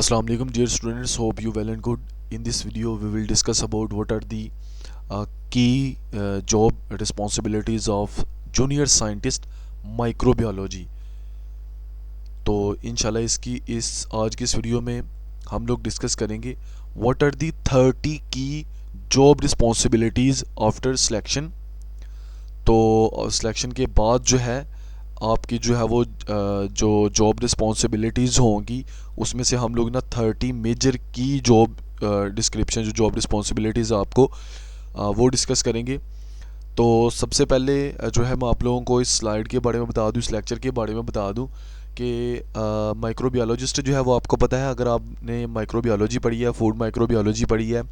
Assalamu alaikum dear students, hope you well and good. In this video we will discuss about what are the key job responsibilities of junior scientist microbiology. तो इंशाल्लाह इस आज की इस video में हम लोग डिस्कस करेंगे what are the 30 key job responsibilities after selection. तो सिलेक्शन के बाद जो है आपकी जो है वो जो जॉब रिस्पॉन्सिबिलिटीज़ होंगी उसमें से हम लोग ना 30 मेजर की जॉब डिस्क्रिप्शन जो जॉब रिस्पॉन्सिबिलिटीज़ आपको वो डिस्कस करेंगे। तो सबसे पहले जो है मैं आप लोगों को इस स्लाइड के बारे में बता दूं, इस लेक्चर के बारे में बता दूं कि माइक्रोबियोलॉजिस्ट जो है वो आपको पता है, अगर आपने माइक्रोबियोलॉजी पढ़ी है, फूड माइक्रोबियोलॉजी पढ़ी है,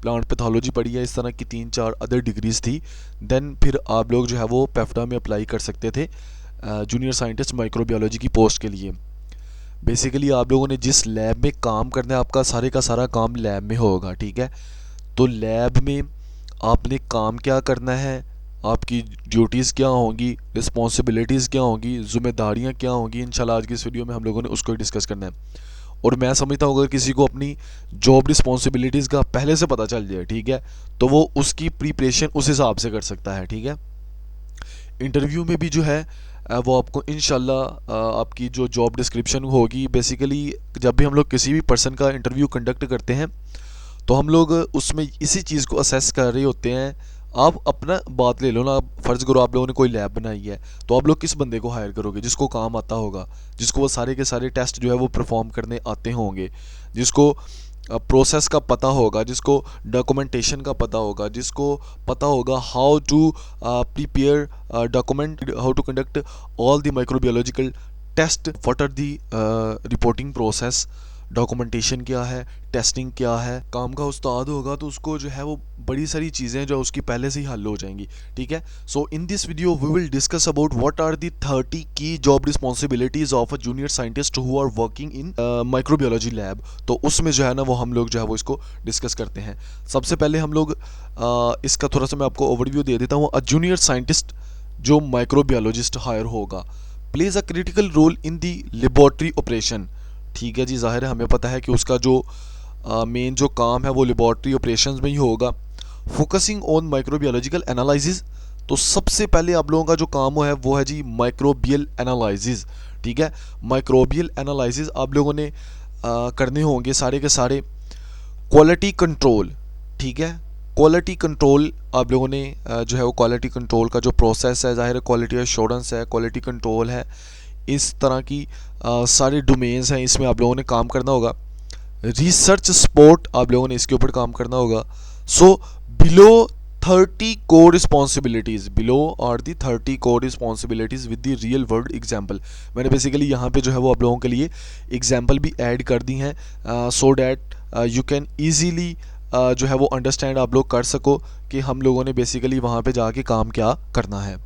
प्लांट पैथोलॉजी पढ़ी है, इस तरह की 3-4 अदर डिग्रीज़ थी, देन फिर आप लोग जो है वो पेफ्डा में अप्लाई कर सकते थे जूनियर साइंटिस्ट माइक्रोबियोलॉजी की पोस्ट के लिए। बेसिकली आप लोगों ने जिस लैब में काम करना है आपका सारे का सारा काम लैब में होगा, ठीक है। तो लैब में आपने काम क्या करना है, आपकी ड्यूटीज़ क्या होंगी, रिस्पॉन्सिबिलिटीज़ क्या होंगी, ज़िम्मेदारियाँ क्या होंगी, इंशाल्लाह आज की इस वीडियो में हम लोगों ने उसको ही डिस्कस करना है। और मैं समझता हूँ अगर किसी को अपनी जॉब रिस्पॉन्सिबिलिटीज़ का पहले से पता चल जाए, ठीक है, तो वो उसकी प्रिपरेशन उस हिसाब से कर सकता है, ठीक है। इंटरव्यू में भी जो है वो आपको इंशाल्लाह आपकी जो जॉब डिस्क्रिप्शन होगी, बेसिकली जब भी हम लोग किसी भी पर्सन का इंटरव्यू कंडक्ट करते हैं तो हम लोग उसमें इसी चीज़ को असेस कर रहे होते हैं। आप अपना बात ले लो ना, आप फ़र्ज़ करो आप लोगों ने कोई लैब बनाई है, तो आप लोग किस बंदे को हायर करोगे? जिसको काम आता होगा, जिसको वो सारे के सारे टेस्ट जो है वो परफॉर्म करने आते होंगे, जिसको प्रोसेस का पता होगा, जिसको डॉक्यूमेंटेशन का पता होगा, जिसको पता होगा how to prepare document, how to conduct all the microbiological test, what are the reporting process, documentation क्या है, टेस्टिंग क्या है। काम का उस्ताद होगा तो उसको जो है वो बड़ी सारी चीज़ें जो उसकी पहले से ही हल हो जाएंगी, ठीक है। So in this video we will discuss about what are the 30 key job responsibilities of a junior scientist who are working in microbiology lab. तो उसमें जो है ना वो हम लोग जो है वो इसको डिस्कस करते हैं। सबसे पहले हम लोग इसका थोड़ा सा मैं आपको ओवरव्यू दे देता हूँ। अ जूनियर साइंटिस्ट जो माइक्रोबियोलॉजिस्ट हायर होगा plays a critical role in the laboratory operation, ठीक है जी। ज़ाहिर है हमें पता है कि उसका जो मेन जो काम है वो लेबॉर्ट्री ऑपरेशंस में ही होगा। फोकसिंग ऑन माइक्रोबियोलॉजिकल एनालिसिस, तो सबसे पहले आप लोगों का जो काम है वो है जी माइक्रोबियल एनालिसिस, ठीक है। माइक्रोबियल एनालिसिस आप लोगों ने करने होंगे सारे के सारे। क्वालिटी कंट्रोल, ठीक है, क्वालिटी कंट्रोल आप लोगों ने जो है वो क्वालिटी कंट्रोल का जो प्रोसेस है, ज़ाहिर है क्वालिटी एश्योरेंस है, क्वालिटी कंट्रोल है, इस तरह की सारे डोमेन्स हैं, इसमें आप लोगों ने काम करना होगा। रिसर्च सपोर्ट आप लोगों ने इसके ऊपर काम करना होगा। So below 30 core responsibilities, below are the 30 core responsibilities with the real world example. मैंने बेसिकली यहाँ पे जो है वो आप लोगों के लिए एग्जाम्पल भी ऐड कर दी हैं सो डैट यू कैन ईजीली जो है वो अंडरस्टैंड आप लोग कर सको कि हम लोगों ने बेसिकली वहाँ पे जाके काम क्या करना है।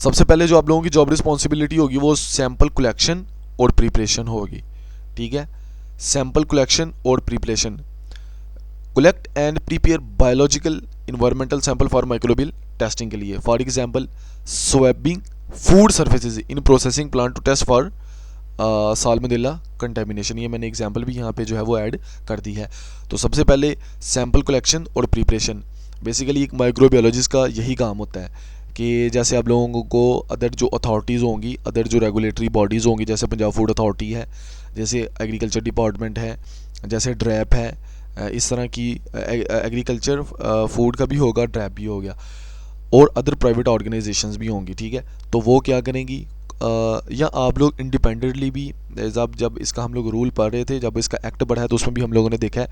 सबसे पहले जो आप लोगों की जॉब रिस्पॉन्सिबिलिटी होगी वो सैंपल कलेक्शन और प्रिपरेशन होगी, ठीक है। सैंपल कलेक्शन और preparation, collect and prepare biological environmental sample for microbial testing के लिए। For example swabbing food surfaces in processing plant to test for salmonella contamination. ये मैंने एग्जांपल भी यहाँ पे जो है वो ऐड कर दी है। तो सबसे पहले सैंपल कलेक्शन और प्रिपरेशन, बेसिकली एक माइक्रोबियोलॉजिस्ट का यही काम होता है कि जैसे आप लोगों को अदर जो अथॉरिटीज़ होंगी, अदर जो रेगुलेटरी बॉडीज़ होंगी, जैसे पंजाब फूड अथॉरिटी है, जैसे एग्रीकल्चर डिपार्टमेंट है, जैसे ड्रैप है, इस तरह की एग्रीकल्चर फूड का भी होगा, ड्रैप भी हो गया, और अदर प्राइवेट ऑर्गेनाइजेशंस भी होंगी, ठीक है। तो वो क्या करेंगी, या आप लोग इंडिपेंडेंटली भी, जब इसका हम लोग रूल पढ़ रहे थे, जब इसका एक्ट बढ़ा है तो उसमें भी हम लोगों ने देखा है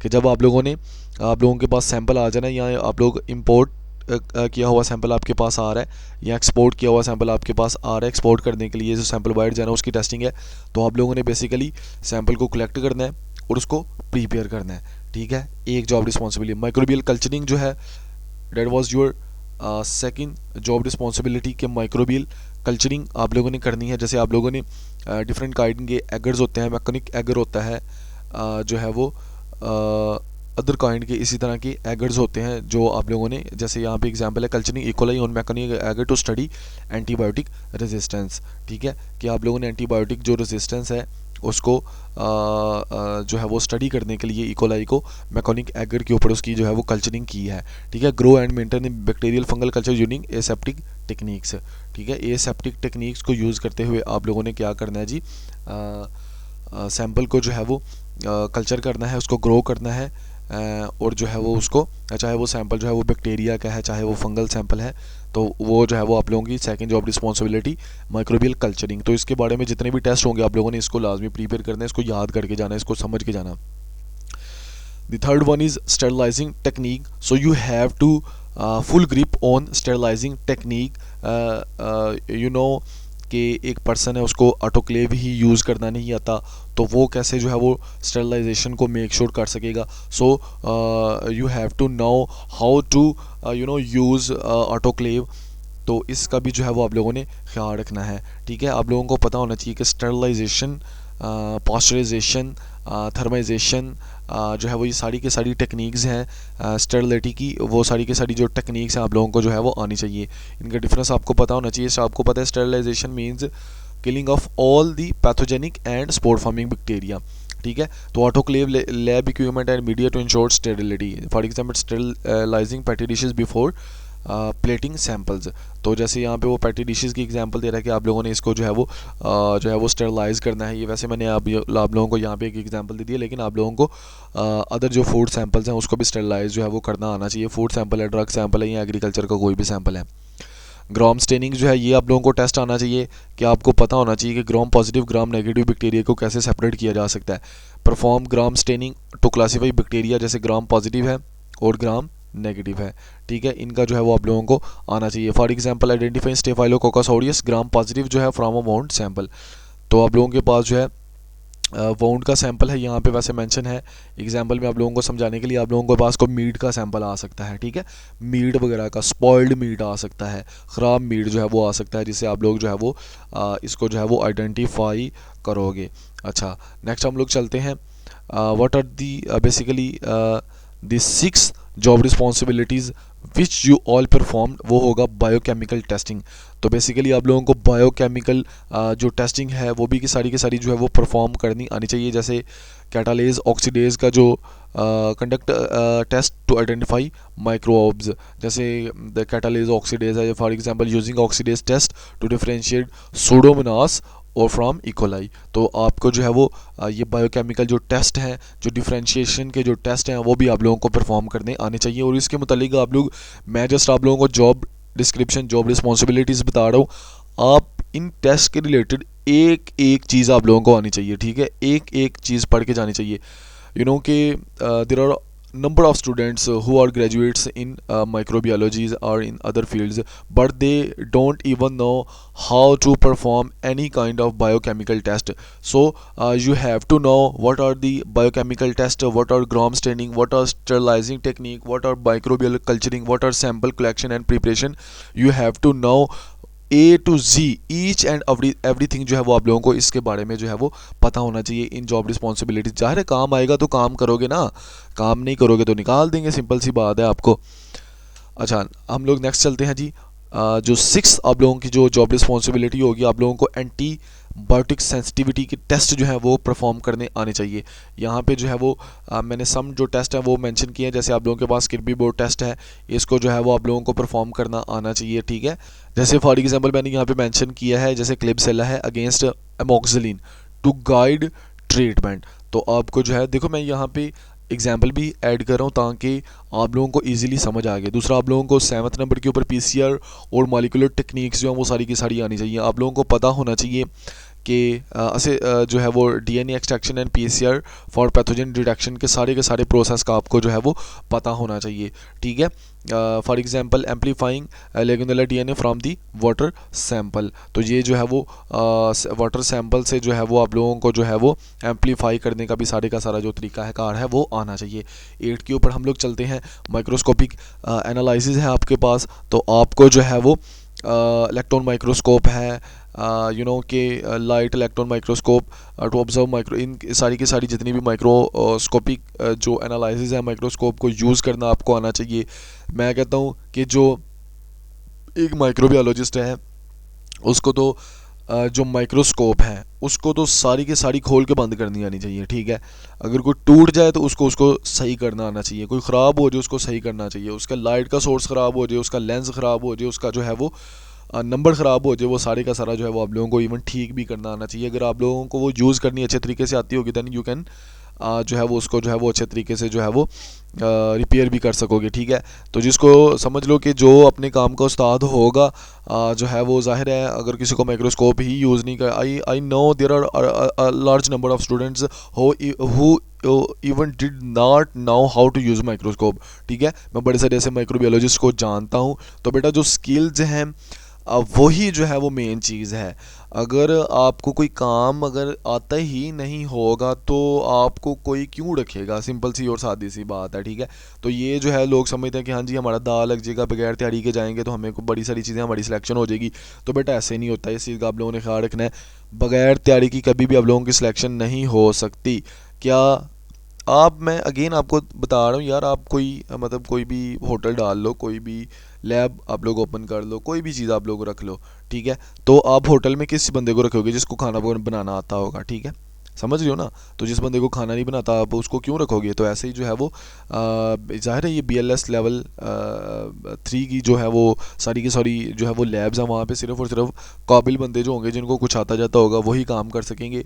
कि जब आप लोगों के पास सैंपल आ जाना, या आप लोग इम्पोर्ट किया हुआ सैंपल आपके पास आ रहा है या एक्सपोर्ट किया हुआ सैंपल आपके पास आ रहा है, एक्सपोर्ट करने के लिए जो सैंपल बाहर जाना है उसकी टेस्टिंग है, तो आप लोगों ने बेसिकली सैंपल को कलेक्ट करना है और उसको प्रिपेयर करना है, ठीक है। एक जॉब रिस्पॉन्सिबिलिटी। माइक्रोबियल कल्चरिंग जो है that was your second job responsibility के माइक्रोबियल कल्चरिंग आप लोगों ने करनी है। जैसे आप लोगों ने डिफरेंट काइंड के एगर्स होते हैं, मैकेनिक एगर होता है जो है वो अदर काइंड के इसी तरह के एगर्स होते हैं जो आप लोगों ने, जैसे यहाँ पे एग्जांपल है culturing E coli on MacConkey agar to study antibiotic resistance, ठीक है, कि आप लोगों ने एंटीबायोटिक जो रेजिस्टेंस है उसको जो है वो स्टडी करने के लिए इकोलाई को मैकोनिक एगर के ऊपर उसकी जो है वो कल्चरिंग की है। ठीक है, grow and maintain bacterial fungal culture using aseptic techniques. ठीक है, एसेप्टिक टेक्निक्स को यूज़ करते हुए आप लोगों ने क्या करना है जी, सैंपल को जो है वो कल्चर करना है, उसको ग्रो करना है, और जो है वो उसको, चाहे वो सैंपल जो है वो बैक्टीरिया का है, चाहे वो फंगल सैंपल है, तो वो जो है वो आप लोगों की second job responsibility microbial culturing. तो इसके बारे में जितने भी टेस्ट होंगे आप लोगों ने इसको लाजमी प्रिपेयर करना है, इसको याद करके जाना है, इसको समझ के जाना। The third one is sterilizing technique. So you have to full grip on sterilizing technique. You know कि एक पर्सन है उसको ऑटोक्लेव ही यूज़ करना नहीं आता, तो वो कैसे जो है वो स्टरलाइजेशन को मेक श्योर कर सकेगा। So you have to know how to use autoclave. तो इसका भी जो है वो आप लोगों ने ख्याल रखना है। ठीक है, आप लोगों को पता होना चाहिए कि स्टरलाइजेशन, पॉस्चराइजेशन, थर्माइजेशन जो है वो ये सारी की सारी टेक्निक्स हैं स्टेरिलिटी की, वो सारी की सारी जो टेक्निक्स हैं आप लोगों को जो है वो आनी चाहिए। इनका डिफरेंस आपको पता होना चाहिए। आपको पता है sterilisation means killing of all the pathogenic and spore forming bacteria. ठीक है, तो autoclave lab equipment and media to ensure sterility. For example sterilising petri dishes before plating samples. तो जैसे यहाँ पे वो पैटी डिशेस की एग्जांपल दे रहा है कि आप लोगों ने इसको जो है वो स्टेरलाइज करना है। ये वैसे मैंने आप लोगों को यहाँ पे एक एग्जांपल दे दिया, लेकिन आप लोगों को अदर जो फूड सैंपल्स हैं उसको भी स्टेरलाइज जो है वो करना आना चाहिए। फूड सैंपल है, ड्रग सैंपल है, या एग्रीकल्चर का कोई भी सैंपल है। ग्राम स्टेनिंग जो है ये आप लोगों को टेस्ट आना चाहिए कि आपको पता होना चाहिए कि gram positive gram negative bacteria को कैसे सेपरेट किया जा सकता है। Perform gram staining to classify bacteria, जैसे ग्राम पॉजिटिव है और ग्राम नेगेटिव है। ठीक है, इनका जो है वो आप लोगों को आना चाहिए। For example identify staphylococcus aureus gram positive जो है फ्रॉम अ वाउंड सैंपल। तो आप लोगों के पास जो है वाउंड का सैंपल है, यहाँ पे वैसे मेंशन है एग्जांपल में आप लोगों को समझाने के लिए। आप लोगों के पास को मीट का सैंपल आ सकता है। ठीक है, मीट वगैरह का स्पॉइल्ड मीट आ सकता है, ख़राब मीट जो है वो आ सकता है, जिससे आप लोग जो है वो इसको जो है वो आइडेंटिफाई करोगे। अच्छा, नेक्स्ट हम लोग चलते हैं what are the basically the 6 job responsibilities which you all perform. वो होगा बायोकेमिकल टेस्टिंग। तो बेसिकली आप लोगों को बायोकेमिकल जो टेस्टिंग है वो भी की सारी जो है वो परफॉर्म करनी आनी चाहिए। जैसे कैटालेज ऑक्सीडेज का जो conduct test to identify microbes, जैसे द कैटालेज ऑक्सीडेज है, for example using oxidase test to differentiate Pseudomonas और फ्रॉम इकोलाई। तो आपको जो है वो ये बायोकेमिकल जो टेस्ट हैं, जो डिफरेंशिएशन के जो टेस्ट हैं, वो भी आप लोगों को परफॉर्म करने आने चाहिए। और इसके मुतालिक आप लोग, मैं जस्ट आप लोगों को जॉब डिस्क्रिप्शन, जॉब रिस्पॉन्सिबिलिटीज़ बता रहा हूँ। आप इन टेस्ट के रिलेटेड एक एक चीज़ आप लोगों को आनी चाहिए। ठीक है, एक एक चीज़ पढ़ के जानी चाहिए। यू नो कि there are number of students who are graduates in microbiologies or in other fields, but they don't even know how to perform any kind of biochemical test. So you have to know what are the biochemical tests, what are gram staining, what are sterilizing technique, what are microbial culturing, what are sample collection and preparation. You have to know A to Z each and everything जो है वो आप लोगों को इसके बारे में जो है वो पता होना चाहिए इन जॉब रिस्पॉन्सिबिलिटी। ज़ाहिर है काम आएगा तो काम करोगे ना, काम नहीं करोगे तो निकाल देंगे, सिंपल सी बात है आपको। अच्छा, हम लोग नेक्स्ट चलते हैं जी। जो 6 आप लोगों की जो जॉब रिस्पॉन्सिबिलिटी होगी, आप लोगों को एंटीबायोटिक सेंसिटिविटी के टेस्ट जो है वो परफॉर्म करने आने चाहिए। यहाँ पे जो है वो मैंने सम जो टेस्ट है वो मेंशन किए हैं। जैसे आप लोगों के पास किर्बी बोर्ड टेस्ट है, इसको जो है वो आप लोगों को परफॉर्म करना आना चाहिए। ठीक है, जैसे फॉर एग्जांपल मैंने यहाँ पे मेंशन किया है, जैसे क्लिबसेला है against amoxicillin to guide treatment. तो आपको जो है, देखो मैं यहाँ पे एग्जाम्पल भी ऐड कर रहा हूँ ताकि आप लोगों को इजीली समझ आ गए। दूसरा, आप लोगों को 7th नंबर के ऊपर पीसीआर और मॉलिक्यूलर टेक्निक्स जो हैं वो सारी की सारी आनी चाहिए। आप लोगों को पता होना चाहिए कि ऐसे जो है वो DNA extraction and PCR for pathogen detection के सारे प्रोसेस का आपको जो है वो पता होना चाहिए। ठीक है, for example amplifying legionella DNA from the water sample. तो ये जो है वो वाटर सैंपल से जो है वो आप लोगों को जो है वो एम्पलीफाई करने का भी का सारा जो तरीका है कार है वो आना चाहिए। 8 के ऊपर हम लोग चलते हैं। माइक्रोस्कोपिक एनालिसिस है आपके पास, तो आपको जो है वो इलेक्ट्रॉन माइक्रोस्कोप है, यू नो कि light electron microscope to observe micro, इन सारी की सारी जितनी भी माइक्रोस्कोपिक जो एनालिसिस है माइक्रोस्कोप को यूज़ करना आपको आना चाहिए। मैं कहता हूँ कि जो एक माइक्रोबायोलॉजिस्ट है उसको तो जो माइक्रोस्कोप है उसको तो सारी की सारी खोल के बंद करनी आनी चाहिए, ठीक है। अगर कोई टूट जाए तो उसको उसको सही करना आना चाहिए, कोई ख़राब हो जाए उसको सही करना चाहिए, उसका लाइट का सोर्स ख़राब हो जाए, उसका लेंस ख़राब हो जाए, उसका जो है वो नंबर ख़राब हो जाए, वो सारे का सारा जो है वो आप लोगों को इवन ठीक भी करना आना चाहिए। अगर आप लोगों को वो यूज़ करनी अच्छे तरीके से आती होगी दैन यू कैन जो है वो उसको जो है वो अच्छे तरीके से जो है वो रिपेयर भी कर सकोगे, ठीक है। तो जिसको समझ लो कि जो अपने काम का उस्ताद होगा जो है वो ज़ाहिर है अगर किसी को माइक्रोस्कोप ही यूज़ नहीं कर, I know there are large number of students who even did not know how to use microscope, ठीक है। मैं बड़े सारे ऐसे माइक्रोबियोलॉजिस्ट को जानता हूँ। तो बेटा जो स्किल्स हैं वही जो है वो मेन चीज़ है। अगर आपको कोई काम अगर आता ही नहीं होगा तो आपको कोई क्यों रखेगा, सिंपल सी और सादी सी बात है, ठीक है। तो ये जो है लोग समझते हैं कि हाँ जी हमारा दाल लग जाएगा, बगैर तैयारी के जाएंगे तो हमें को बड़ी सारी चीज़ें हमारी सिलेक्शन हो जाएगी। तो बेटा ऐसे नहीं होता है, इस चीज़ का आप लोगों ने ख्याल रखना है। बगैर तैयारी की कभी भी आप लोगों की सिलेक्शन नहीं हो सकती। क्या आप, मैं अगेन आपको बता रहा हूँ यार, आप कोई मतलब कोई भी होटल डाल लो, कोई भी लैब आप लोग ओपन कर लो, कोई भी चीज़ आप लोग रख लो, ठीक है। तो आप होटल में किस बंदे को रखोगे जिसको खाना बनाना आता होगा, ठीक है, समझ रहे हो ना। तो जिस बंदे को खाना नहीं बनाता आप उसको क्यों रखोगे। तो ऐसे ही जो है वो ज़ाहिर है ये BLS लेवल 3 की जो है वो सारी की सारी जो है वो लैब्स हैं, वहाँ पे सिर्फ और सिर्फ काबिल बंदे जो होंगे जिनको कुछ आता जाता होगा वही काम कर सकेंगे,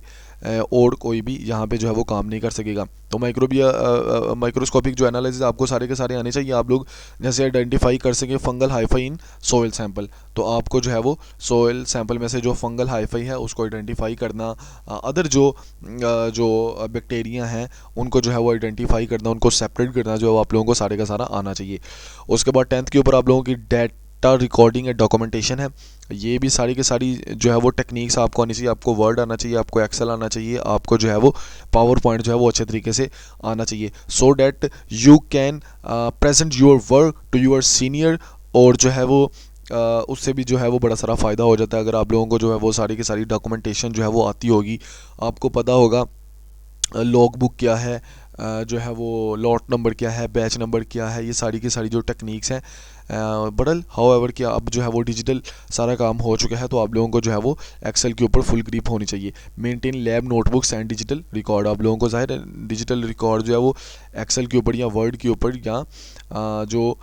और कोई भी यहाँ पे जो है वो काम नहीं कर सकेगा। तो माइक्रोस्कोपिक जो एनालिसिस आपको सारे के सारे आने चाहिए। आप लोग जैसे आइडेंटिफाई कर सकें fungal hi-fi in soil sample, तो आपको जो है वो सोइल सैंपल में से जो फंगल हाइफाई है उसको आइडेंटिफाई करना, अदर जो बैक्टीरिया हैं उनको जो है वो आइडेंटिफाई करना, उनको सेपरेट करना जो है आप लोगों को सारे का सारा आना चाहिए। उसके बाद 10th के ऊपर आप लोगों की डेटा रिकॉर्डिंग एंड डॉक्यूमेंटेशन है। ये भी सारी की सारी जो है वो टेक्निक्स आपको आनी चाहिए। आपको वर्ड आना चाहिए, आपको एक्सेल आना चाहिए, आपको जो है वो पावर पॉइंट जो है वो अच्छे तरीके से आना चाहिए, so that you can present your work to your senior. और जो है वो उससे भी जो है वो बड़ा सारा फ़ायदा हो जाता है अगर आप लोगों को जो है वो सारी की सारी डॉक्यूमेंटेशन जो है वो आती होगी। आपको पता होगा लॉग बुक क्या है, जो है वो लॉट नंबर क्या है, बैच नंबर क्या है, ये सारी की सारी जो टेक्निक्स हैं। बडल हाउएवर कि अब जो है वो डिजिटल सारा काम हो चुका है, तो आप लोगों को जो है वो एक्सेल के ऊपर फुल ग्रिप होनी चाहिए। Maintain lab notebooks and digital record, आप लोगों को ज़ाहिर है डिजिटल रिकॉर्ड जो है वो एक्सेल के ऊपर या वर्ड के ऊपर या जो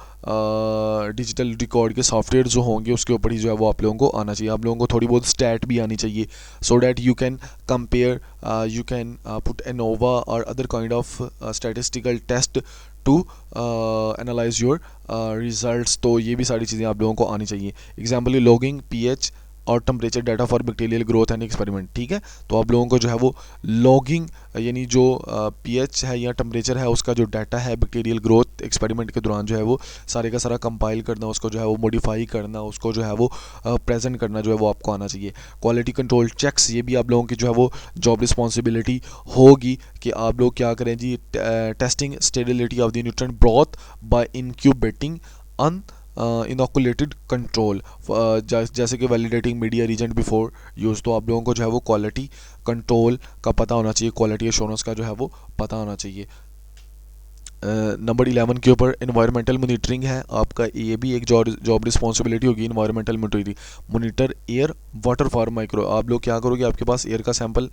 डिजिटल रिकॉर्ड के सॉफ्टवेयर जो होंगे उसके ऊपर ही जो है वो आप लोगों को आना चाहिए। आप लोगों को थोड़ी बहुत स्टैट भी आनी चाहिए, so that you can compare, you can put ANOVA or other kind of statistical test to analyze your results। तो ये भी सारी चीज़ें आप लोगों को आनी चाहिए। एग्जाम्पल लॉगिंग pH और temperature data for bacterial growth and experiment, ठीक है। तो आप लोगों को जो है वो लॉगिंग यानी जो pH है या टेम्परेचर है उसका जो डाटा है बैक्टीरियल ग्रोथ एक्सपेरिमेंट के दौरान जो है वो सारे का सारा कंपाइल करना, उसको जो है वो मॉडिफाई करना, उसको जो है वो प्रेजेंट करना जो है वो आपको आना चाहिए। क्वालिटी कंट्रोल चेक्स, ये भी आप लोगों की जो है वो जॉब रिस्पॉन्सिबिलिटी होगी कि आप लोग क्या करें जी। Testing stability of the nutrient broth by incubating uninoculated control, जैसे कि validating media reagent before use. तो आप लोगों को जो है वो क्वालिटी कंट्रोल का पता होना चाहिए, क्वालिटी एश्योरेंस का जो है वो पता होना चाहिए। नंबर 11 के ऊपर इन्वायरमेंटल मोनिटरिंग है आपका, ये भी एक जॉब रिस्पॉन्सिबिलिटी होगी। Environmental monitor air water for micro, आप लोग क्या करोगे, आपके पास एयर का सैंपल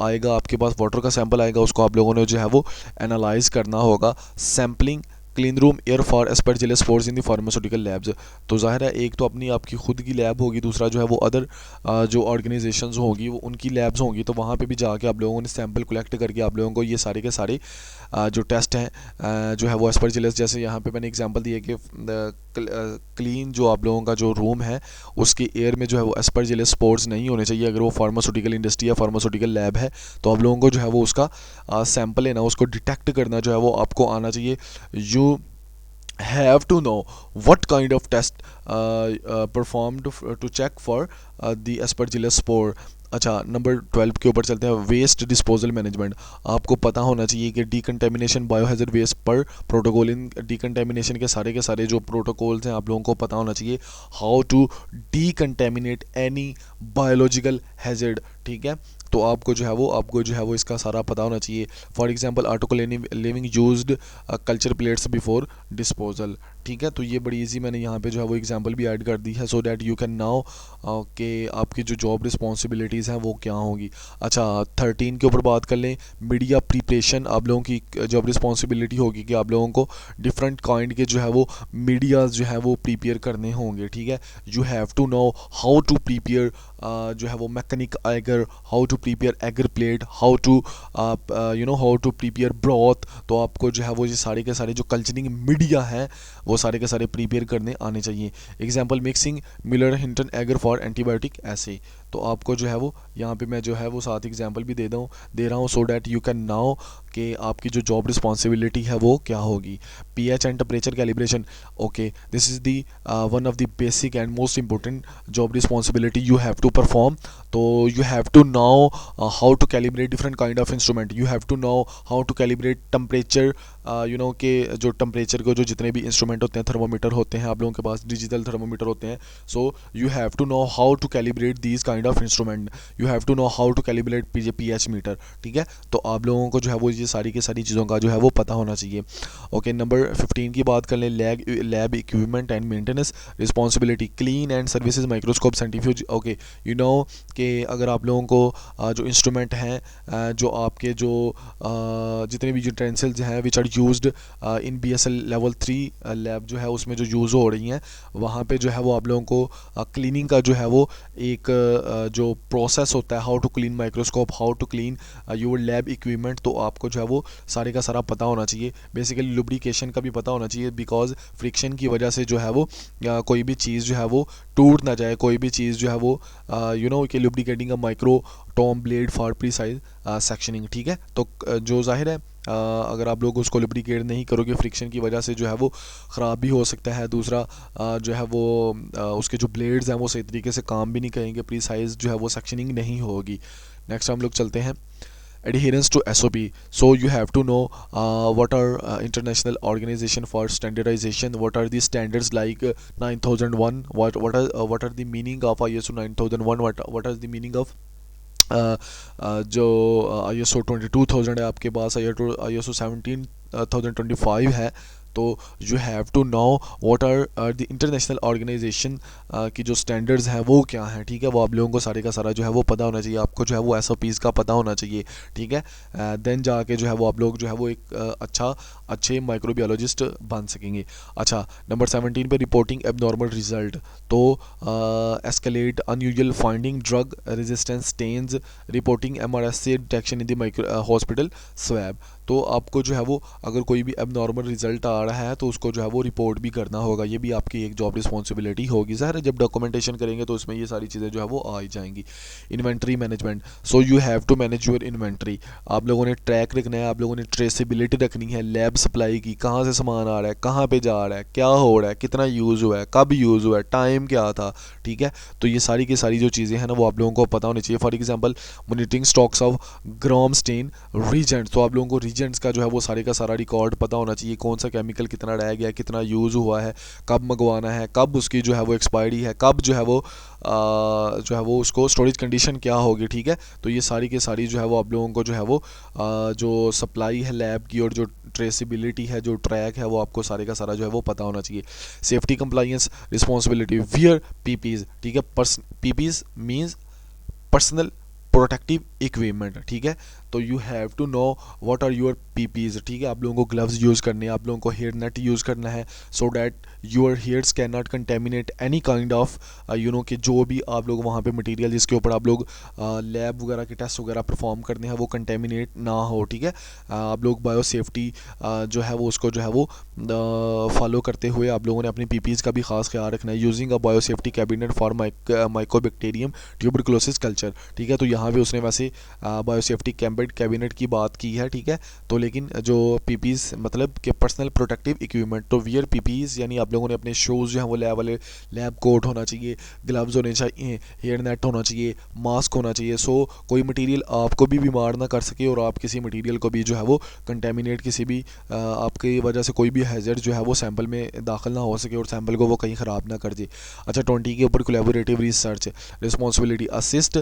आएगा, आपके पास वाटर का सैंपल आएगा, उसको आप लोगों ने जो है वो एनालाइज करना होगा। Sampling clean room air for Aspergillus spores in the pharmaceutical labs, तो ज़ाहिर है एक तो अपनी आपकी खुद की लैब होगी, दूसरा जो है वो अदर जो ऑर्गेनाइजेशंस होगी वो उनकी लैब्स होंगी, तो वहाँ पे भी जाके आप लोगों ने सैंपल कलेक्ट करके आप लोगों को ये सारे के सारे जो टेस्ट हैं जो है वो एस्परजिलस, जैसे यहाँ पे मैंने एग्जांपल दिया कि क्लीन जो आप लोगों का जो रूम है उसके एयर में जो है वो एस्परजिलस स्पोर्स नहीं होने चाहिए। अगर वो फार्मास्यूटिकल इंडस्ट्री या फार्मास्यूटिकल लैब है तो आप लोगों को जो है वो उसका सैंपल लेना, उसको डिटेक्ट करना जो है वो आपको आना चाहिए। You have to know what kind of test performed to check for the aspergillus spore। अच्छा, नंबर 12 के ऊपर चलते हैं, वेस्ट डिस्पोजल मैनेजमेंट। आपको पता होना चाहिए कि डीकंटेमिनेशन बायोहैज़र्ड वेस्ट पर प्रोटोकॉल, इन डीकंटेमिनेशन के सारे जो प्रोटोकॉल्स हैं आप लोगों को पता होना चाहिए। How to decontaminate any biological hazard, ठीक है। तो आपको जो है वो इसका सारा पता होना चाहिए। For example article living used culture plates before disposal, ठीक है। तो ये बड़ी इजी मैंने यहाँ पे जो है वो एग्जांपल भी ऐड कर दी है, so that you can now कि आपकी जो जॉब रिस्पॉन्सिबिलिटीज़ हैं वो क्या होंगी। अच्छा 13 के ऊपर बात कर लें, मीडिया प्रिपरेशन। आप लोगों की जॉब रिस्पॉन्सिबिलिटी होगी कि आप लोगों को डिफरेंट काइंड के जो है वो मीडियाज़ जो है वो प्रिपेयर करने होंगे, ठीक है। You have to know how to prepare जो है वो MacConkey agar, how to prepare agar plate, how to how to prepare broth. तो आपको जो है वो ये सारे के सारे जो कल्चरिंग मीडिया हैं वो सारे के सारे प्रिपेयर करने आने चाहिए। Example mixing Mueller Hinton agar for antibiotic ऐसे। तो आपको जो है वो यहाँ पे मैं जो है वो साथ एग्जांपल भी दे रहा हूँ so that you can now कि आपकी जो जॉब रिस्पॉन्सिबिलिटी है वो क्या होगी। PH and temperature calibration, okay, this is the one of the basic and most important job responsibility you have to perform. तो you have to know how to calibrate different kind of instrument, you have to know how to calibrate temperature, you know के जो temperature को जो जितने भी instrument होते हैं, thermometer होते हैं आप लोगों के पास, डिजिटल थर्मोमीटर होते हैं। So you have to know how to calibrate these kind of instrument, you have to know how to calibrate pH meter, ठीक है। तो आप लोगों को जो है वो ये सारी की सारी चीज़ों का जो है वो पता होना चाहिए। ओके, नंबर 15 की बात कर लें, lab equipment and maintenance responsibility, clean and services microscope centrifuge. Okay, you know कि अगर आप लोगों को जो इंस्ट्रूमेंट हैं, जो आपके जो जितने भी यूटेंसिल्स हैं which are used in BSL level 3 lab जो है उसमें जो यूज़ हो रही हैं, वहाँ पे जो है वो आप लोगों को क्लीनिंग का जो है वो एक जो प्रोसेस होता है, how to clean microscope, how to clean your lab equipment, तो आपको जो है वो सारे का सारा पता होना चाहिए। बेसिकली लुब्रिकेशन का भी पता होना चाहिए, बिकॉज फ्रिक्शन की वजह से जो है वो कोई भी चीज़ जो है वो टूट ना जाए, कोई भी चीज़ जो है वो यू नो कि lubricating a micro Tom blade for precise sectioning, ठीक है। तो जो जाहिर है अगर आप लोग उसको लुब्रिकेट नहीं करोगे फ्रिक्शन की वजह से जो है वो ख़राब भी हो सकता है। दूसरा जो है वो उसके जो ब्लेड्स हैं वो सही तरीके से काम भी नहीं करेंगे, प्रीसाइज जो है वो सेक्शनिंग नहीं होगी। नेक्स्ट हम लोग चलते हैं adherence to SOP. So you have to know what are international organization for standardization, what are the standards like 9001, what are the meaning of ISO 9001, what are the meaning of जो ISO 22000 है आपके पास, ISO 17025 है। तो you have to know what are the international organization की जो standards हैं वो क्या हैं, ठीक है। वो आप लोगों को सारे का सारा जो है वो पता होना चाहिए, आपको जो है वो SOPs का पता होना चाहिए, ठीक है। देन जाके जो है वो आप लोग जो है वो एक अच्छे माइक्रोबायोलॉजिस्ट बन सकेंगे। अच्छा, नंबर 17 पे रिपोर्टिंग एबनॉर्मल रिजल्ट, तो escalate unusual finding drug resistance strains, reporting MRSA detection in the hospital swab. तो आपको जो है वो अगर कोई भी एबनॉर्मल रिजल्ट आ रहा है तो उसको जो है वो रिपोर्ट भी करना होगा, ये भी आपकी एक जॉब रिस्पॉन्सिबिलिटी होगी। ज़ाहिर है जब डॉक्यूमेंटेशन करेंगे तो उसमें ये सारी चीज़ें जो है वो आ ही जाएंगी। Inventory management, so you have to manage your inventory, आप लोगों ने ट्रैक रखना है, आप लोगों ने ट्रेसेबिलिटी रखनी है, लैब सप्लाई की, कहाँ से सामान आ रहा है, कहाँ पर जा रहा है, क्या हो रहा है, कितना यूज़ हुआ है, कब यूज़ हुआ है, टाइम क्या था, ठीक है। तो ये सारी की सारी जो चीज़ें हैं ना वो आप लोगों को पता होनी चाहिए। For example monitoring stocks of gram stain reagent, तो आप लोगों को रीजेंट्स का जो है वो सारे का सारा रिकॉर्ड पता होना चाहिए, कौन सा केमिकल कितना रह गया, कितना यूज़ हुआ है, कब मंगवाना है, कब उसकी जो है वो एक्सपायरी है, कब जो है वो उसको स्टोरेज कंडीशन क्या होगी, ठीक है। तो ये सारी की सारी जो है वो आप लोगों को जो है वो जो सप्लाई है लैब की और जो ट्रेसिबिलिटी है, जो ट्रैक है, वो आपको सारे का सारा जो है वो पता होना चाहिए। Safety compliance responsibility, wear PPs, ठीक है। PPs means personal protective equipment, ठीक है। तो you have to know what are your PPs, ठीक है। आप लोगों को ग्लव्स यूज़ करने हैं, आप लोगों को हेयर नेट यूज़ करना है, so that your hairs can not contaminate any kind of you know कि जो भी आप लोग वहाँ पे मटेरियल जिसके ऊपर आप लोग लैब वगैरह के टेस्ट वगैरह परफॉर्म करने हैं वो कंटेमिनेट ना हो, ठीक है। आप लोग बायो सेफ्टी जो है वो उसको जो है वो फॉलो करते हुए आप लोगों ने अपनी PPs का भी खास ख्याल रखना है। Using a bio safety cabinet for Mycobacterium tuberculosis culture, ठीक है। तो यहाँ पे उसने वैसे बायो सेफ्टी क्लासिफाइड कैबिनेट की बात की है, ठीक है। तो लेकिन जो पीपीज मतलब कि पर्सनल प्रोटेक्टिव इक्विपमेंट, तो वियर पीपीज यानी आप लोगों ने अपने शूज़ जो हैं वो लैब वाले, लैब कोट होना चाहिए, ग्लव्स होने चाहिए, हेयर नेट होना चाहिए, मास्क होना चाहिए, सो कोई मटेरियल आपको भी बीमार ना कर सके और आप किसी मटेरियल को भी जो है वो कंटेमिनेट, किसी भी आपकी वजह से कोई भी हैजर्ड जो है वो सैंपल में दाखिल ना हो सके और सैंपल को वो कहीं ख़राब ना कर दे। अच्छा 20 के ऊपर collaborative research responsibility, assist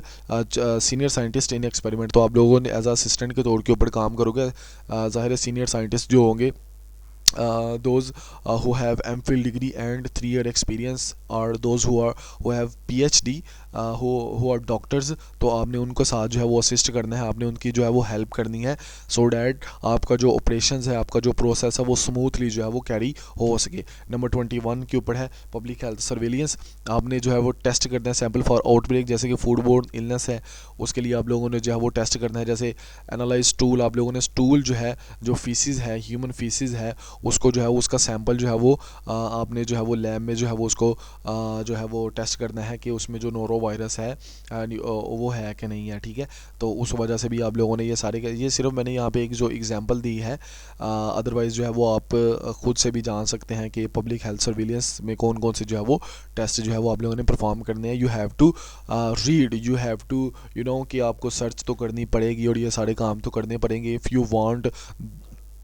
senior scientist in experiment, तो आप लोगों ने एज असिस्टेंट के तौर के ऊपर काम करोगे। ज़ाहिर है सीनियर साइंटिस्ट जो होंगे, those who have MPhil degree and 3-year experience, or those who have PhD, who are doctors, तो आपने उनको साथ जो है वो असिस्ट करना है, आपने उनकी जो है वो हेल्प करनी है, सो डैट आपका जो ऑपरेशंस है, आपका जो प्रोसेस है वो स्मूथली जो है वो कैरी हो सके। नंबर 21 के ऊपर है पब्लिक हेल्थ सर्वेलियंस, आपने जो है वो टेस्ट करना है सैम्पल फॉर आउटब्रेक, जैसे कि फूड बोर्न इलनेस है उसके लिए आप लोगों ने जो है वो टेस्ट करना है। जैसे एनालाइज स्टूल, आप लोगों ने स्टूल जो है, जो फीसिस है, ह्यूमन फीसिस है, उसको जो है उसका सैंपल जो है वो आपने जो है वो लैब में जो है वो उसको जो है वो टेस्ट करना है कि उसमें जो नोरो वायरस है वो है कि नहीं है, ठीक है। तो उस वजह से भी आप लोगों ने ये सारे, ये सिर्फ मैंने यहाँ पे एक जो एग्जांपल दी है, अदरवाइज़ जो है वो आप खुद से भी जान सकते हैं कि पब्लिक हेल्थ सर्विलेंस में कौन कौन से जो है वो टेस्ट जो है वो आप लोगों ने परफॉर्म करने हैं। You have to read, you have to you know कि आपको सर्च तो करनी पड़ेगी और ये सारे काम तो करने पड़ेंगे। इफ़ यू वांट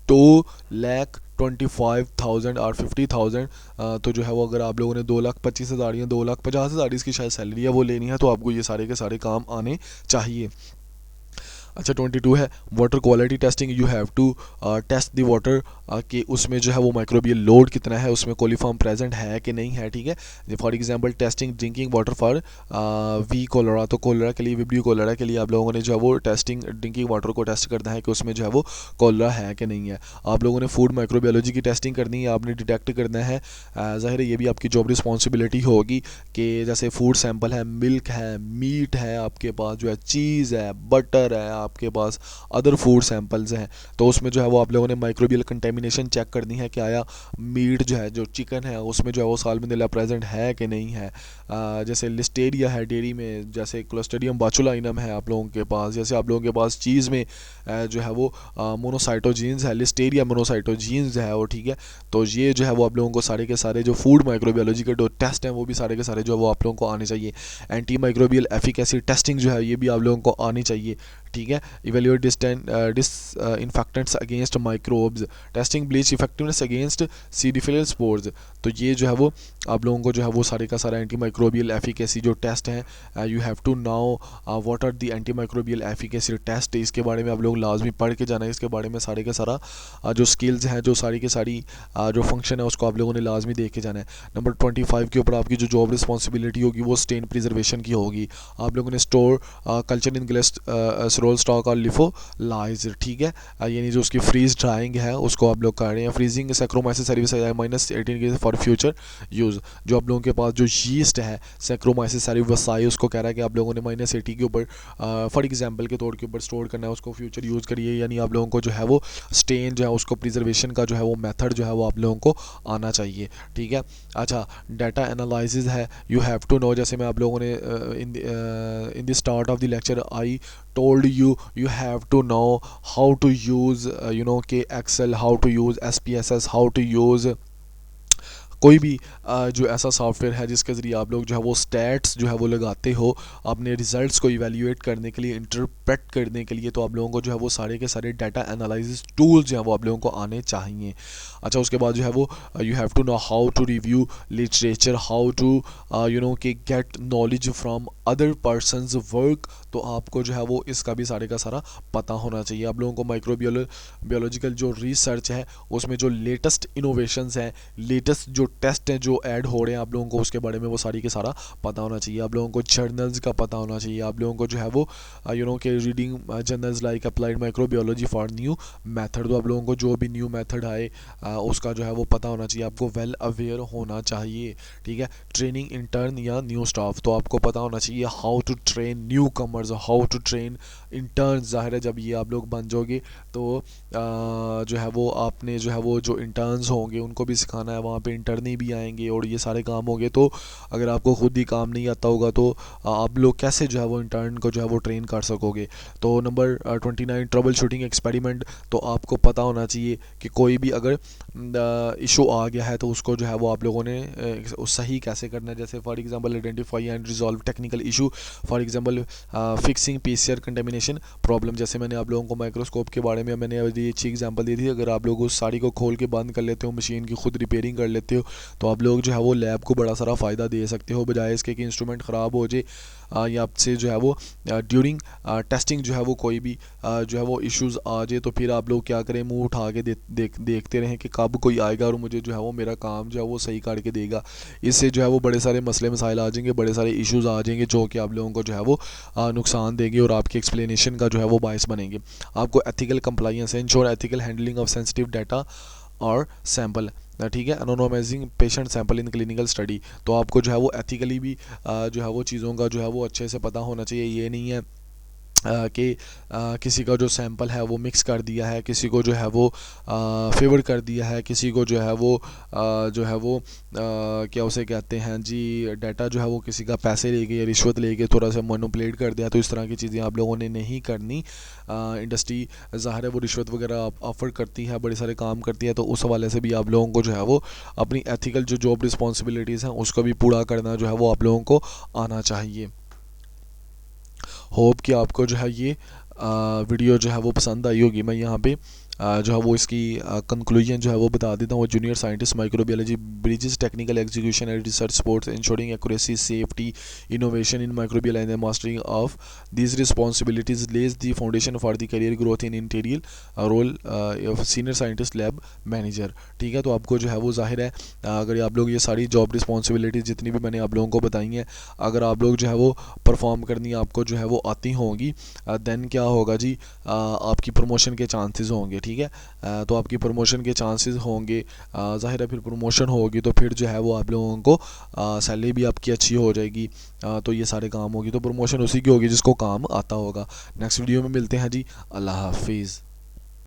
2,25,000 और 50,000, तो जो है वो अगर आप लोगों ने 2,25,000 या 2,50,000 इसकी शायद सैलरी है वो लेनी है, तो आपको ये सारे के सारे काम आने चाहिए। अच्छा 22 है water quality testing, you have to test the water कि उसमें जो है वो माइक्रोबियल लोड कितना है, उसमें कोलिफॉर्म प्रेजेंट है कि नहीं है, ठीक है। For example testing drinking water for V cholera, तो कोलेरा के लिए, विब्रियो कोलेरा के लिए आप लोगों ने जो है वो टेस्टिंग ड्रिंकिंग वाटर को टेस्ट करना है कि उसमें जो है वो कोलेरा है कि नहीं है। आप लोगों ने फूड माइक्रोबायोलॉजी की टेस्टिंग करनी है, आपने डिटेक्ट करना है, ज़ाहिर है ये भी आपकी जॉब रिस्पॉन्सिबिलिटी होगी कि जैसे फूड सैंपल है, मिल्क है, मीट है, आपके पास जो है चीज़ है, बटर है, आपके पास अदर फूड सैंपल्स हैं, तो उसमें जो है वो आप लोगों ने माइक्रोबियल कंटेमिनेशन चेक करनी है कि आया मीट जो है, जो चिकन है, उसमें जो है वो साल्मोनेला प्रेजेंट है कि नहीं है। जैसे लिस्टेरिया है डेयरी में, जैसे क्लोस्ट्रिडियम बाचुलाइनम है आप लोगों के पास, जैसे आप लोगों के पास चीज़ में जो है वो मोनोसाइटोजीन्स है, लिस्टेरिया मोनोसाइटोजीन्स है वो, ठीक है। तो ये जो है वो आप लोगों को सारे के सारे जो फूड माइक्रोबियोलॉजी के जो टेस्ट हैं वो भी सारे के सारे जो है वो आप लोगों को आने चाहिए। एंटी माइक्रोबियल एफिकेसी टेस्टिंग जो है ये भी आप लोगों को आनी चाहिए, ठीक है। Evaluate infectants against microbes, testing bleach effectiveness against C difficile spores, तो ये जो है वो आप लोगों को जो है वो सारे का सारा एंटी माइक्रोबियल एफिकेसी जो टेस्ट हैं, you have to know what are the anti microbial efficacy test, इसके बारे में आप लोग लाजमी पढ़ के जाना है, इसके बारे में सारे का सारा जो स्किल्स हैं, जो सारी की सारी जो फंक्शन है उसको आप लोगों ने लाजमी देख के जाना है। नंबर 25 के ऊपर आपकी जो जॉब रिस्पॉन्सिबिलिटी होगी वो स्टेन प्रिजर्वेशन की होगी, आप लोगों ने store culture in glycerol stock और लिफो लाइज, ठीक है, यानी जो उसकी फ्रीज ड्राइंग है उसको आप लोग कर रहे हैं। फ्रीजिंग सैक्रोमाइसिस सर्विस -18 के फॉर फ्यूचर यूज़, जो आप लोगों के पास जो यीस्ट है सैक्रोमाइसिस सर्विसाई उसको कह रहा है कि आप लोगों ने -80 के ऊपर फॉर एग्जांपल के तौर के ऊपर स्टोर करना है, उसको फ्यूचर यूज़ करिए, यानी आप लोगों को जो है वो स्टेन जो है उसको प्रिजर्वेशन का जो है वो मेथड जो है वो आप लोगों को आना चाहिए, ठीक है। अच्छा डाटा एनालिसिस है, यू हैव टू नो, जैसे मैं आप लोगों ने in the start of the lecture I told you have to know how to use के Excel, how to use SPSS, how to use कोई भी जो ऐसा सॉफ्टवेयर है जिसके ज़रिए आप लोग जो है वो स्टैट्स जो है वो लगाते हो अपने रिजल्ट्स को इवैल्यूएट करने के लिए, इंटरप्रेट करने के लिए, तो आप लोगों को जो है वो सारे के सारे डाटा एनालिसिस टूल्स जो हैं वो आप लोगों को आने चाहिए। अच्छा उसके बाद जो है वो you have to know how to review literature, how to कि get knowledge from other persons work, तो आपको जो है वो इसका भी सारे का सारा पता होना चाहिए। आप लोगों को बायोलॉजिकल जो रिसर्च है उसमें जो लेटेस्ट इनोवेशंस हैं, लेटेस्ट जो टेस्ट हैं जो ऐड हो रहे हैं, आप लोगों को उसके बारे में वो सारी के सारा पता होना चाहिए। आप लोगों को जर्नल्स का पता होना चाहिए, आप लोगों को जो है वो कि reading journals like applied microbiology for new method, तो आप लोगों को जो भी न्यू मेथड आए उसका जो है वो पता होना चाहिए, आपको वेल अवेयर होना चाहिए, ठीक है। ट्रेनिंग इंटर्न या न्यू स्टाफ, तो आपको पता होना चाहिए how to train newcomers, how to train intern, ज़ाहिर है जब ये आप लोग बन जाओगे तो जो है वो आपने जो है वो जो इंटर्न्स होंगे उनको भी सिखाना है, वहाँ पे इंटर्न करने भी आएंगे और ये सारे काम होंगे। तो अगर आपको खुद ही काम नहीं आता होगा तो आप लोग कैसे जो है वो इंटर्न को जो है वो ट्रेन कर सकोगे। तो नंबर 29 ट्रबल शूटिंग एक्सपेरिमेंट। तो आपको पता होना चाहिए कि कोई भी अगर इशू आ गया है तो उसको जो है वो आप लोगों ने सही कैसे करना है। जैसे for example identify and resolve technical issue, for example fixing PCR contamination problem. जैसे मैंने आप लोगों को माइक्रोस्कोप के बारे में मैंने अभी अच्छी एग्जांपल दी थी। अगर आप लोग उस साड़ी को खोल के बंद कर लेते हो, मशीन की खुद रिपेयरिंग कर लेते हो, तो आप लोग जो है वो लैब को बड़ा सारा फ़ायदा दे सकते हो, बजाय इसके कि इंस्ट्रूमेंट ख़राब हो जाए या आपसे जो है वो ड्यूरिंग टेस्टिंग जो है वो कोई भी जो है वो इश्यूज़ आ जाए तो फिर आप लोग क्या करें, मुंह उठा के देखते रहें कि कब कोई आएगा और मुझे जो है वो मेरा काम जो है वो सही करके देगा। इससे जो है वो बड़े सारे मसले मसाइल आ जाएंगे, बड़े सारे इश्यूज़ आ जाएंगे जो कि आप लोगों को जो है वो नुकसान देंगे और आपकी एक्सप्लेनेशन का जो है वो बायस बनेंगे। आपको ethical compliance ensure ethical handling of sensitive data और सैम्पल, ठीक है, anonymising patient sample in clinical study. तो आपको जो है वो एथिकली भी जो है वो चीज़ों का जो है वो अच्छे से पता होना चाहिए। ये नहीं है कि किसी का जो सैंपल है वो मिक्स कर दिया है, किसी को जो है वो फेवर कर दिया है, किसी को जो है वो जो है वो क्या उसे कहते हैं जी, डाटा जो है वो किसी का पैसे लेके या रिश्वत लेके थोड़ा सा मैनिपुलेट कर दिया। तो इस तरह की चीज़ें आप लोगों ने नहीं करनी। इंडस्ट्री ज़ाहिर है वो रिश्वत वगैरह ऑफ़र करती है, बड़े सारे काम करती है, तो उस हवाले से भी आप लोगों को जो है वो अपनी एथिकल जो जॉब रिस्पॉन्सिबिलिटीज़ हैं उसको भी पूरा करना जो है वो आप लोगों को आना चाहिए। होप कि आपको जो है ये वीडियो जो है वो पसंद आई होगी। मैं यहाँ पे जो है वो इसकी कंक्लूजन जो है वो बता देता हूँ। Junior scientist microbiology bridges technical execution and research supports ensuring accuracy safety innovation in microbiology and mastering of these responsibilities lays the foundation for the career growth in interior role of senior scientist lab manager. ठीक है, तो आपको जो है वो जाहिर है अगर आप लोग ये सारी जॉब रिस्पॉन्सिबिलिटीज़ जितनी भी मैंने आप लोगों को बताई हैं, अगर आप लोग जो है वो परफॉर्म करनी आपको जो है वो आती होंगी, देन क्या होगा जी, आपकी प्रमोशन के चांसेस होंगे। ठीक है, तो आपकी प्रमोशन के चांसेस होंगे, ज़ाहिर है फिर प्रमोशन होगी तो फिर जो है वो आप लोगों को सैलरी भी आपकी अच्छी हो जाएगी। तो ये सारे काम होगी, तो प्रमोशन उसी की होगी जिसको काम आता होगा। नेक्स्ट वीडियो में मिलते हैं जी, अल्लाह हाफिज़।